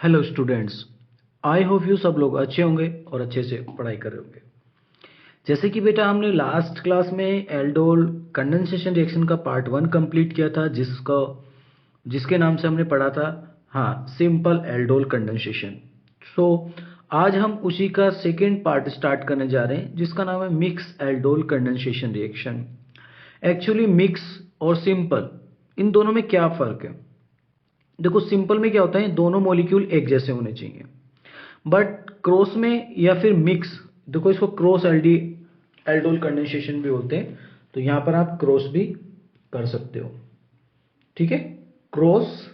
Hello students. I hope you सब लोग अच्छे होंगे और अच्छे से पढ़ाई कर रहे होंगे। जैसे कि बेटा हमने लास्ट क्लास में एल्डोल कंडेंसेशन रिएक्शन का पार्ट 1 कंप्लीट किया था, जिसके नाम से हमने पढ़ा था सिंपल एल्डोल कंडेंसेशन। सो आज हम उसी का सेकेंड पार्ट स्टार्ट करने जा रहे हैं, जिसका नाम है mix aldol condensation reaction. Actually mix और सिंपल, इन दोनों में क्या फ़र्क है? देखो, सिंपल में क्या होता है, दोनों मॉलिक्यूल एक जैसे होने चाहिए, बट क्रॉस में या फिर मिक्स, देखो इसको क्रॉस एल्डोल कंडेंसेशन भी बोलते हैं, तो यहां पर आप क्रॉस भी कर सकते हो। ठीक है, क्रॉस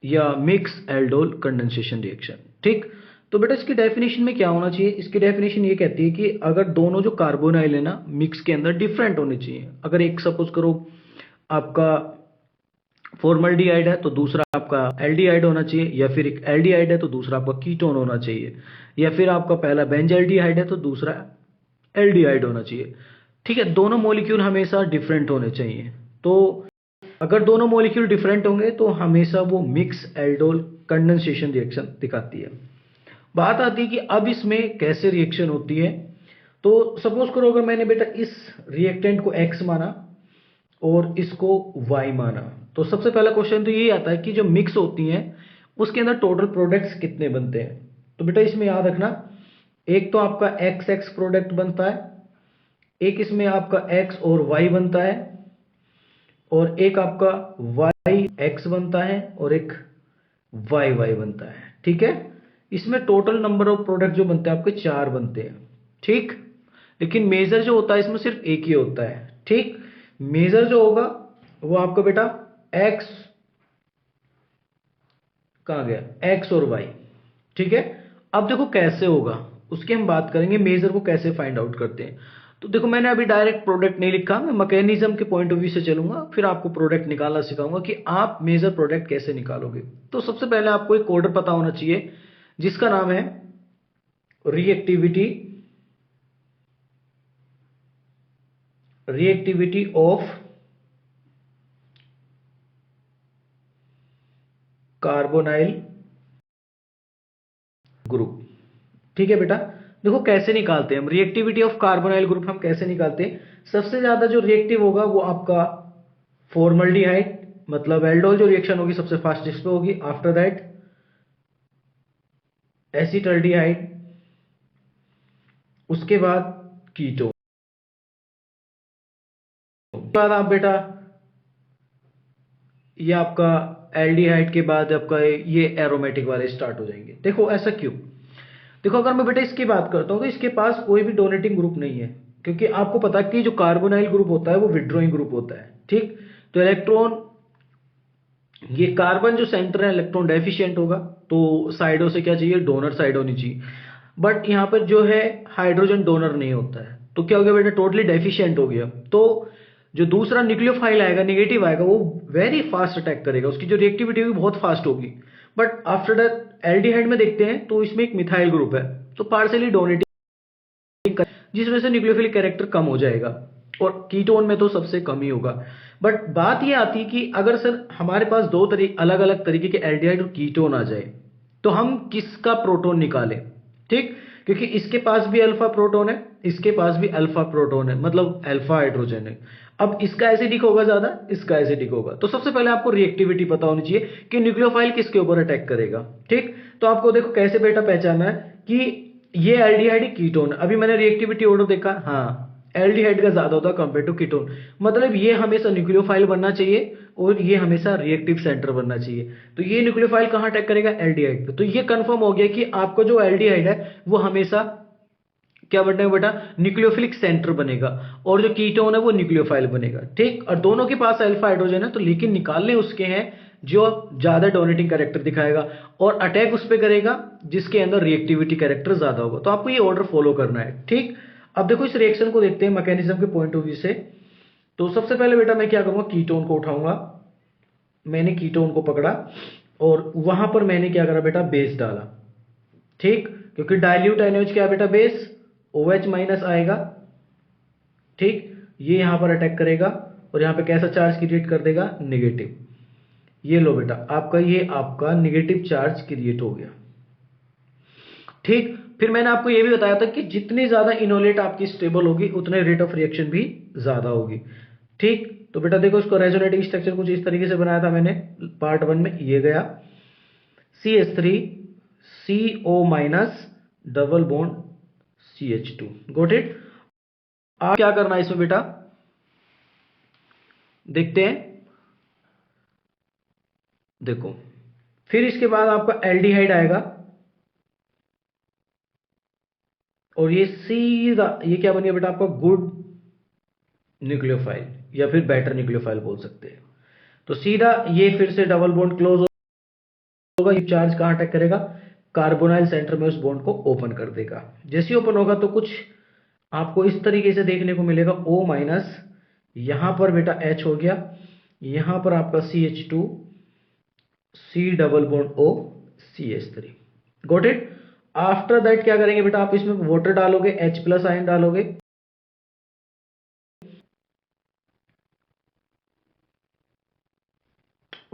या मिक्स एल्डोल कंडेंसेशन रिएक्शन। ठीक, तो बेटा इसकी डेफिनेशन में क्या होना चाहिए? इसकी डेफिनेशन ये कहती है कि अगर दोनों जो कार्बोनाइल है ना मिक्स के अंदर डिफरेंट होने चाहिए। अगर एक सपोज करो आपका फॉर्मल्डिहाइड है तो दूसरा आपका एल्डिहाइड होना चाहिए, या फिर एक एल्डिहाइड है तो दूसरा आपका कीटोन होना चाहिए, या फिर आपका पहला बेंजल्डिहाइड है तो दूसरा एल्डिहाइड होना चाहिए। ठीक है, दोनों मॉलिक्यूल हमेशा डिफरेंट होने चाहिए। तो अगर दोनों मॉलिक्यूल डिफरेंट होंगे तो हमेशा वो मिक्स एल्डोल कंडेंसेशन रिएक्शन दिखाती है। बात आती है कि अब इसमें कैसे रिएक्शन होती है। तो सपोज करो अगर मैंने बेटा इस रिएक्टेंट को X माना और इसको Y माना, तो सबसे पहला क्वेश्चन तो यही आता है कि जो मिक्स होती हैं उसके अंदर टोटल प्रोडक्ट्स कितने बनते हैं। तो बेटा इसमें याद रखना, एक तो आपका XX प्रोडक्ट बनता है, एक इसमें आपका X और Y बनता है, और एक आपका YX बनता है, और एक YY बनता है। ठीक है, इसमें टोटल नंबर ऑफ प्रोडक्ट जो बनते हैं आपके 4 बनते हैं। ठीक, लेकिन मेजर जो होता है इसमें सिर्फ एक ही होता है। ठीक, मेजर जो होगा वो आपका बेटा X, कहाँ गया, X और Y। ठीक है, अब देखो कैसे होगा उसकी हम बात करेंगे, मेजर को कैसे फाइंड आउट करते हैं। तो देखो मैंने अभी डायरेक्ट प्रोडक्ट नहीं लिखा, मैं मैकेनिज्म के पॉइंट ऑफ व्यू से चलूंगा, फिर आपको प्रोडक्ट निकालना सिखाऊंगा कि आप मेजर प्रोडक्ट कैसे निकालोगे। तो सबसे पहले आपको एक कोड पता होना चाहिए जिसका नाम है रिएक्टिविटी ऑफ कार्बोनाइल ग्रुप। ठीक है बेटा, देखो कैसे निकालते हैं हम रिएक्टिविटी ऑफ कार्बोनाइल ग्रुप। हम कैसे निकालते हैं, सबसे ज्यादा जो रिएक्टिव होगा वो आपका फॉर्मल्डिहाइड, मतलब एल्डोल जो रिएक्शन होगी सबसे फास्टेस्ट पे होगी। आफ्टर दैट एसिटल्डिहाइड, उसके बाद कीटोन, उसके बाद आप बेटा ये आपका एल्डिहाइड के बाद आपका ये एरोमेटिक वाले स्टार्ट हो जाएंगे। देखो ऐसा क्यों? देखो अगर मैं बेटा इसकी बात करता हूं तो इसके पास कोई भी डोनेटिंग ग्रुप नहीं है, क्योंकि आपको पता है कि जो कार्बोनाइल ग्रुप होता है वो विड्रॉइंग ग्रुप होता है। ठीक, तो इलेक्ट्रॉन, ये कार्बन जो सेंटर है इलेक्ट्रॉन डेफिशिएंट होगा, तो साइडों से क्या चाहिए, डोनर साइड होनी चाहिए। बट यहां पर जो है हाइड्रोजन डोनर नहीं होता है, तो क्या हो गया बेटा, टोटली डेफिशिएंट हो गया। तो जो दूसरा न्यूक्लियोफाइल आएगा, नेगेटिव आएगा, वो वेरी फास्ट अटैक करेगा, उसकी जो रिएक्टिविटी होगी बहुत फास्ट होगी। बट आफ्टर दैट एल्डिहाइड में देखते हैं तो इसमें एक मिथाइल ग्रुप है, तो पार्शियली डोनेटिंग, जिस वजह से न्यूक्लियोफिलिक कैरेक्टर कम हो जाएगा, और कीटोन में तो सबसे कम ही होगा। बट बात ये आती है कि अगर सर हमारे पास दो अलग अलग तरीके के एल्डिहाइड और कीटोन आ जाए, तो हम किसका प्रोटोन निकालें? ठीक, क्योंकि इसके पास भी अल्फा प्रोटोन है, इसके पास भी अल्फा प्रोटोन है, मतलब अल्फा हाइड्रोजन है। अब इसका एसिडिक होगा ज्यादा, इसका एसिडिक होगा, तो सबसे पहले आपको रिएक्टिविटी पता होनी चाहिए कि न्यूक्लियोफाइल किसके ऊपर अटैक करेगा। ठीक, तो आपको देखो कैसे बेटा पहचानना है कि ये एल्डिहाइड कीटोन। अभी मैंने रिएक्टिविटी ऑर्डर देखा, एल्डिहाइड का ज्यादा होता है कंपेयर टू कीटोन, मतलब ये हमेशा न्यूक्लियोफाइल बनना चाहिए और ये हमेशा रिएक्टिव सेंटर बनना चाहिए। तो ये न्यूक्लियोफाइल कहां अटैक करेगा, एल्डिहाइड पे। तो ये कंफर्म हो गया कि आपका जो एल्डिहाइड है वो हमेशा क्या बनेगा बेटा, न्यूक्लियोफिलिक सेंटर बनेगा, और जो कीटोन है वो न्यूक्लियोफाइल बनेगा। ठीक, और दोनों के पास अल्फा हाइड्रोजन है, तो लेकिन निकालने उसके हैं जो ज्यादा डोनेटिंग कैरेक्टर दिखाएगा, और अटैक उस पर करेगा जिसके अंदर रिएक्टिविटी कैरेक्टर ज्यादा होगा। तो आपको ये ऑर्डर फॉलो करना है। ठीक, अब देखो इस रिएक्शन को देखते हैं मैकेनिज्म के पॉइंट ऑफ व्यू से। तो सबसे पहले बेटा मैं क्या करूंगा, कीटोन को उठाऊंगा। मैंने कीटोन को पकड़ा और वहां पर मैंने क्या करा बेटा, बेस डाला। ठीक, क्योंकि डाइल्यूट एनएच क्या है बेटा, बेस OH माइनस आएगा। ठीक, ये यहां पर अटैक करेगा और यहां पे कैसा चार्ज क्रिएट कर देगा, नेगेटिव। ये लो बेटा आपका, ये आपका नेगेटिव चार्ज क्रिएट हो गया। ठीक, फिर मैंने आपको ये भी बताया था कि जितनी ज्यादा इनोलेट आपकी स्टेबल होगी उतने रेट ऑफ रिएक्शन भी ज्यादा होगी। ठीक, तो बेटा देखो इसको रेजोनेटिंग स्ट्रक्चर कुछ इस तरीके से बनाया था मैंने पार्ट 1 में। ये गया CH3 CO minus double bond CH2, got it. आप क्या करना है इसमें बेटा, देखते हैं। देखो फिर इसके बाद आपका एल्डिहाइड आएगा और ये सीधा ये क्या बन गया बेटा आपका गुड न्यूक्लियोफाइल या फिर बेटर न्यूक्लियोफाइल बोल सकते हैं। तो सीधा ये फिर से डबल बॉन्ड क्लोज होगा, ये चार्ज कहां अटैक करेगा, कार्बोनाइल सेंटर में उस बॉन्ड को ओपन कर देगा। जैसे ही ओपन होगा तो कुछ आपको इस तरीके से देखने को मिलेगा, O माइनस, यहां पर बेटा H हो गया, यहां पर आपका CH2 C double bond O CH3, got it. After that क्या करेंगे बेटा, आप इसमें वाटर डालोगे, H प्लस आयन डालोगे,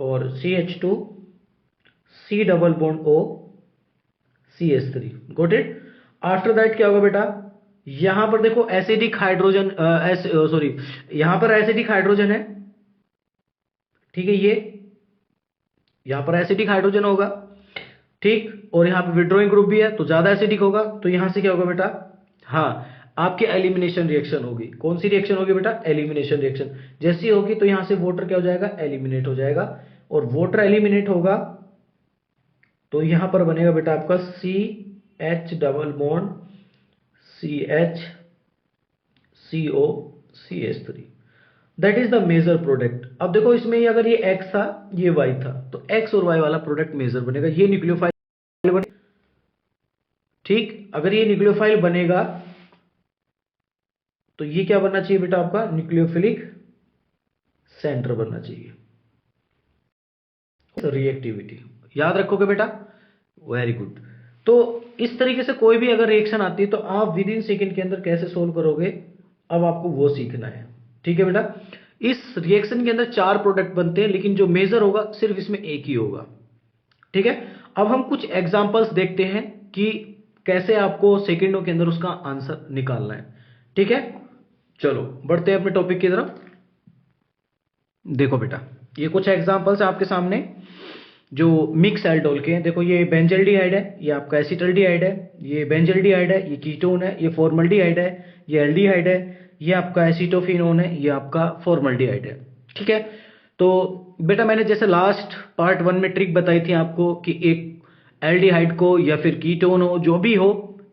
और CH2 C double bond O CH3, got it. After that क्या होगा बेटा, यहां पर देखो एसिडिक हाइड्रोजन, सॉरी यहां पर एसिडिक हाइड्रोजन है, ठीक है, ये यहां पर एसिडिक हाइड्रोजन होगा, ठीक, और यहां पर विड्रॉइंग ग्रुप भी है तो ज्यादा एसिडिक होगा, तो यहां से क्या होगा बेटा, हाँ आपकी एलिमिनेशन रिएक्शन होगी। कौन सी रिएक्शन होगी बेटा, एलिमिनेशन रिएक्शन। जैसी होगी तो यहां से वाटर क्या हो जाएगा, एलिमिनेट हो जाएगा, और वाटर एलिमिनेट होगा तो यहां पर बनेगा बेटा आपका CH double bond CH CO CH3, that is the major product. अब देखो इसमें अगर ये X था ये Y था, तो X और Y वाला प्रोडक्ट मेजर बनेगा, ये न्यूक्लियोफाइल बनेगा। ठीक, अगर ये न्यूक्लियोफाइल बनेगा तो ये क्या बनना चाहिए बेटा आपका, न्यूक्लियोफिलिक सेंटर बनना चाहिए। रिएक्टिविटी याद रखोगे बेटा, वेरी गुड। तो इस तरीके से कोई भी अगर रिएक्शन आती है तो आप विद इन सेकेंड के अंदर कैसे सोल्व करोगे, अब आपको वो सीखना है। ठीक है बेटा, इस रिएक्शन के अंदर 4 प्रोडक्ट बनते हैं लेकिन जो मेजर होगा सिर्फ इसमें एक ही होगा। ठीक है, अब हम कुछ एग्जांपल्स देखते हैं कि कैसे आपको सेकेंडों के अंदर उसका आंसर निकालना है। ठीक है, चलो बढ़ते हैं अपने टॉपिक की तरफ। देखो बेटा ये कुछ एग्जांपल्स आपके सामने जो मिक्स एल्डोल के हैं। देखो ये बेंजल्डिहाइड है, ये आपका एसिटल्डिहाइड है, ये बेंजल्डिहाइड है, ये कीटोन है, ये फॉर्मल्डिहाइड है, ये एल्डिहाइड है, ये आपका एसीटोफिनोन है, ये आपका फॉर्मल्डिहाइड है। ठीक है, तो बेटा मैंने जैसे लास्ट पार्ट 1 में ट्रिक बताई थी आपको कि एक एल्डिहाइड को या फिर कीटोन हो जो भी हो,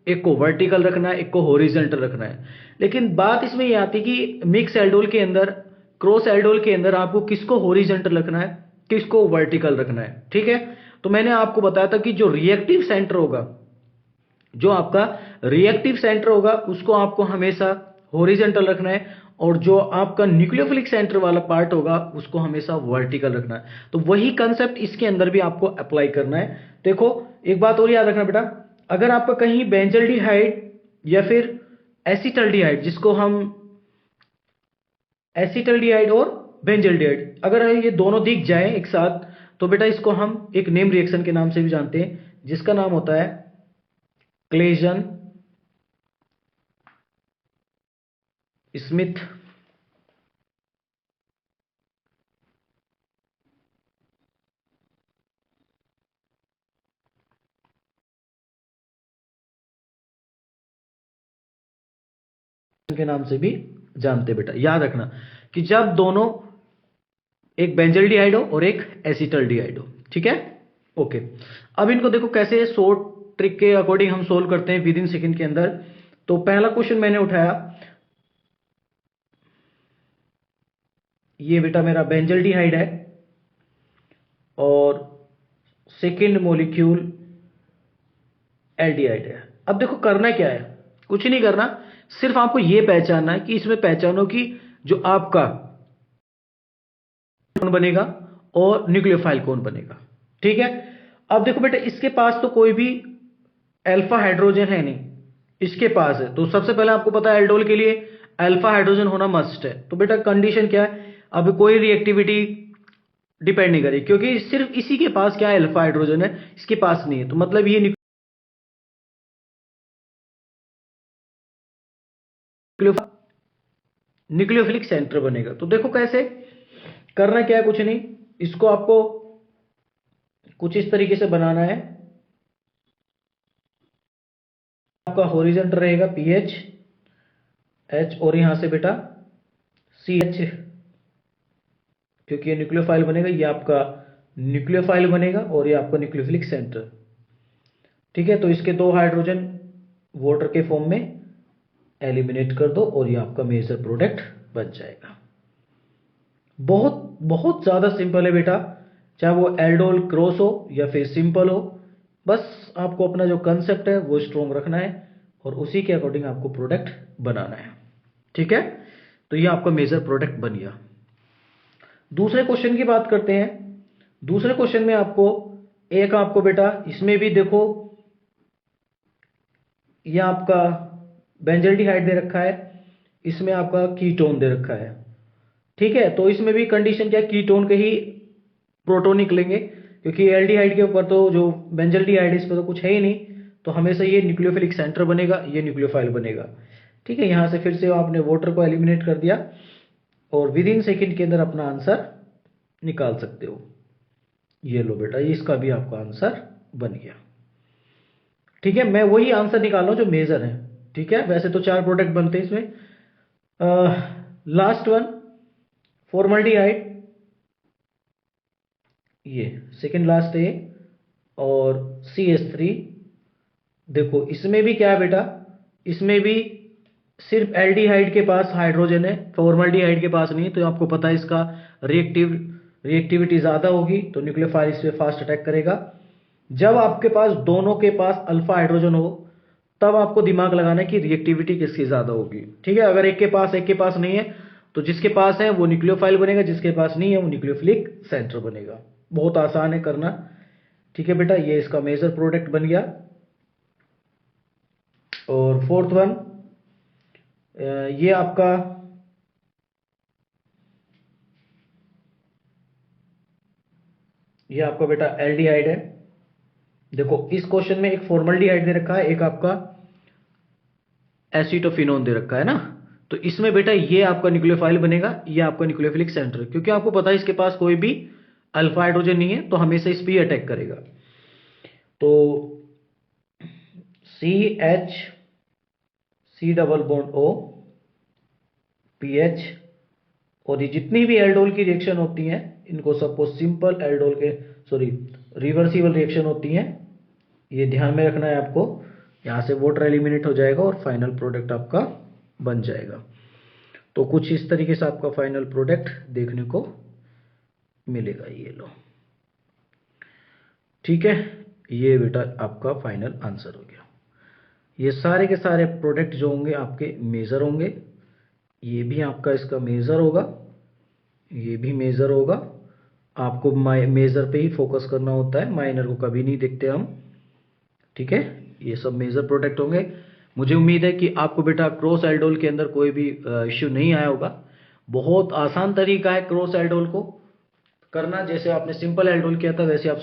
एक को वर्टिकल रखना है, एक को हॉरिजॉन्टल रखना है। लेकिन बात इसमें ये आती कि मिक्स एल्डोल के अंदर, क्रॉस एल्डोल के अंदर आपको किसको हॉरिजॉन्टल रखना है, किसको वर्टिकल रखना है। ठीक है, तो मैंने आपको बताया था कि जो रिएक्टिव सेंटर होगा, जो आपका रिएक्टिव सेंटर होगा उसको आपको हमेशा हॉरिजॉन्टल रखना है, और जो आपका न्यूक्लियोफिलिक सेंटर वाला पार्ट होगा उसको हमेशा वर्टिकल रखना है। तो वही कंसेप्ट इसके अंदर भी आपको अप्लाई करना है। देखो एक बात और याद रखना बेटा, अगर आपका कहीं बेंजल्डिहाइड या फिर एसिटल्डिहाइड, जिसको हम एसिटल्डिहाइड और बेंजल्डिहाइड, अगर ये दोनों दिख जाए एक साथ तो बेटा इसको हम एक नेम रिएक्शन के नाम से भी जानते हैं, जिसका नाम होता है क्लेजन स्मिथ के नाम से भी जानते। बेटा याद रखना कि जब दोनों, एक बेंजल्डिहाइड हो और एक एसिटल्डिहाइड हो। ठीक है, ओके। अब इनको देखो कैसे शॉर्ट ट्रिक के अकॉर्डिंग हम सोल्व करते हैं विद इन सेकेंड के अंदर। तो पहला क्वेश्चन मैंने उठाया, ये बेटा मेरा बेंजल्डिहाइड है और सेकेंड मॉलिक्यूल एल्डिहाइड है। अब देखो करना क्या है, कुछ नहीं करना, सिर्फ आपको यह पहचानना है कि इसमें पहचानो कि जो आपका कौन बनेगा और न्यूक्लियोफाइल कौन बनेगा। ठीक है, अब देखो बेटा इसके पास तो कोई भी अल्फा हाइड्रोजन है नहीं, इसके पास है, तो सबसे पहले आपको पता है एल्डोल के लिए अल्फा हाइड्रोजन होना मस्ट है। तो बेटा कंडीशन क्या है, अब कोई रिएक्टिविटी डिपेंड नहीं करेगी, क्योंकि सिर्फ इसी के पास क्या है, अल्फा हाइड्रोजन है, इसके पास नहीं है, तो मतलब ये न्यूक्लियोफिलिक सेंटर बनेगा। तो देखो कैसे करना, क्या है, कुछ नहीं, इसको आपको कुछ इस तरीके से बनाना है। आपका हॉरिजॉन्टल रहेगा पीएच एच, और यहां से बेटा सी एच, क्योंकि ये न्यूक्लियोफाइल बनेगा, ये आपका न्यूक्लियोफाइल बनेगा और ये आपका न्यूक्लियोफिलिक सेंटर। ठीक है, तो इसके 2 हाइड्रोजन वाटर के फॉर्म में एलिमिनेट कर दो और ये आपका मेजर प्रोडक्ट बन जाएगा। बहुत बहुत ज्यादा सिंपल है बेटा, चाहे वो एल्डोल क्रॉस हो या फिर सिंपल हो, बस आपको अपना जो कंसेप्ट है वो स्ट्रॉन्ग रखना है और उसी के अकॉर्डिंग आपको प्रोडक्ट बनाना है। ठीक है, तो ये आपका मेजर प्रोडक्ट बन गया। दूसरे क्वेश्चन की बात करते हैं। दूसरे क्वेश्चन में आपको बेटा इसमें भी देखो, ये आपका बेंजल्डिहाइड दे रखा है, इसमें आपका कीटोन दे रखा है। ठीक है, तो इसमें भी कंडीशन क्या है, कीटोन के ही प्रोटोन निकलेंगे, क्योंकि एल्डिहाइड के ऊपर तो जो बेंजल्डिहाइड इस पर तो कुछ है ही नहीं, तो हमेशा ये न्यूक्लियोफिलिक सेंटर बनेगा, ये न्यूक्लियोफाइल बनेगा। ठीक है, यहां से फिर से आपने वाटर को एलिमिनेट कर दिया और विद इन सेकेंड के अंदर अपना आंसर निकाल सकते हो। ये लो बेटा, ये इसका भी आपका आंसर बन गया। ठीक है, मैं वही आंसर निकाल रहा हूं जो मेजर है। ठीक है, वैसे तो 4 प्रोडक्ट बनते हैं इसमें। लास्ट वन फॉर्मल्डिहाइड, ये सेकेंड लास्ट है, और CH3। देखो इसमें भी क्या है बेटा, इसमें भी सिर्फ एल्डिहाइड के पास हाइड्रोजन है, फॉर्मल्डिहाइड के पास नहीं, तो आपको पता है इसका रिएक्टिविटी ज्यादा होगी, तो न्यूक्लियोफाइल इस पे फास्ट अटैक करेगा। जब आपके पास दोनों के पास अल्फा हाइड्रोजन हो, तब आपको दिमाग लगाना है कि रिएक्टिविटी किसकी ज्यादा होगी। ठीक है, अगर एक के पास नहीं है, तो जिसके पास है वो न्यूक्लियोफाइल बनेगा, जिसके पास नहीं है वो न्यूक्लियोफिलिक सेंटर बनेगा। बहुत आसान है करना। ठीक है बेटा, ये इसका मेजर प्रोडक्ट बन गया। और फोर्थ वन, ये आपका बेटा एल्डिहाइड है। देखो इस क्वेश्चन में एक फॉर्मल्डिहाइड दे रखा है, एक आपका एसीटोफिनोन दे रखा है ना, तो इसमें बेटा ये आपका न्यूक्लियोफाइल बनेगा, ये आपका न्यूक्लियोफिलिक सेंटर, क्योंकि आपको पता है इसके पास कोई भी अल्फा हाइड्रोजन नहीं है, तो हमेशा इस पे अटैक करेगा। तो CH C double bond O PH, और ये जितनी भी एल्डोल की रिएक्शन होती हैं, इनको सबको सिंपल एल्डोल के रिवर्सिबल रिएक्शन होती हैं, ये ध्यान में रखना है आपको। यहां से वाटर एलिमिनेट हो जाएगा और फाइनल प्रोडक्ट आपका बन जाएगा। तो कुछ इस तरीके से आपका फाइनल प्रोडक्ट देखने को मिलेगा। ये लो, ठीक है, ये बेटा आपका फाइनल आंसर हो गया। ये सारे के सारे प्रोडक्ट जो होंगे आपके मेजर होंगे, ये भी आपका इसका मेजर होगा, ये भी मेजर होगा। आपको मेजर पे ही फोकस करना होता है, माइनर को कभी नहीं देखते हम। ठीक है, ये सब मेजर प्रोडक्ट होंगे। मुझे उम्मीद है कि आपको बेटा क्रॉस एल्डोल के अंदर कोई भी इश्यू नहीं आया होगा। बहुत आसान तरीका है क्रॉस एल्डोल को करना, जैसे आपने सिंपल एल्डोल किया था वैसे आप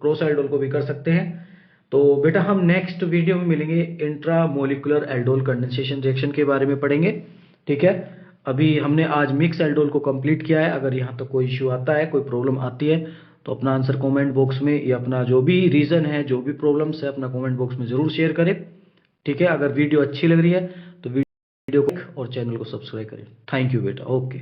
क्रॉस एल्डोल को भी कर सकते हैं। तो बेटा हम नेक्स्ट वीडियो में मिलेंगे, intra molecular aldol condensation reaction के बारे में पढ़ेंगे। ठीक है, अभी हमने आज मिक्स एल्डोल को कंप्लीट किया है। अगर यहाँ तो कोई इश्यू आता है, कोई प्रॉब्लम आती है, तो अपना आंसर कमेंट बॉक्स में, या अपना जो भी रीज़न है, जो भी प्रॉब्लम्स है, अपना कमेंट बॉक्स में ज़रूर शेयर करें। ठीक है, अगर वीडियो अच्छी लग रही है तो वीडियो को और चैनल को सब्सक्राइब करें। थैंक यू बेटा, ओके।